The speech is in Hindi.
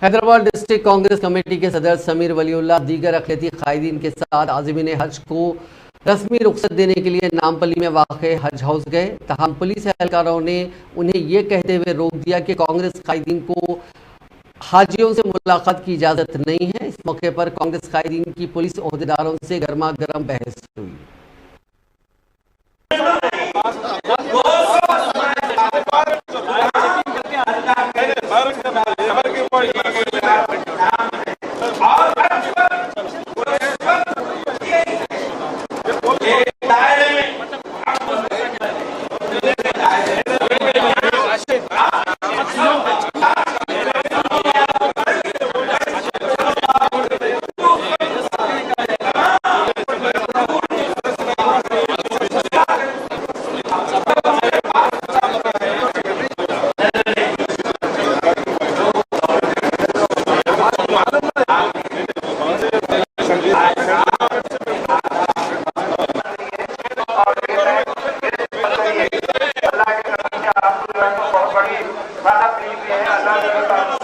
हैदराबाद डिस्ट्रिक्ट कांग्रेस कमेटी के सदर समीर वलीउल्लाह दीगर अक़लियती कायदीन के साथ आज़मीन हज को रस्मी रुख्सत देने के लिए नामपल्ली में वाक़े हज हाउस गए। तहम पुलिस एहलकारों ने उन्हें यह कहते हुए रोक दिया कि कांग्रेस कायदीन को हाजियों से मुलाकात की इजाज़त नहीं है। इस मौके पर कांग्रेस कायदीन की पुलिस ओहदेदारों से गर्मा गर्म बहस हुई। बहुत बड़ी बात है।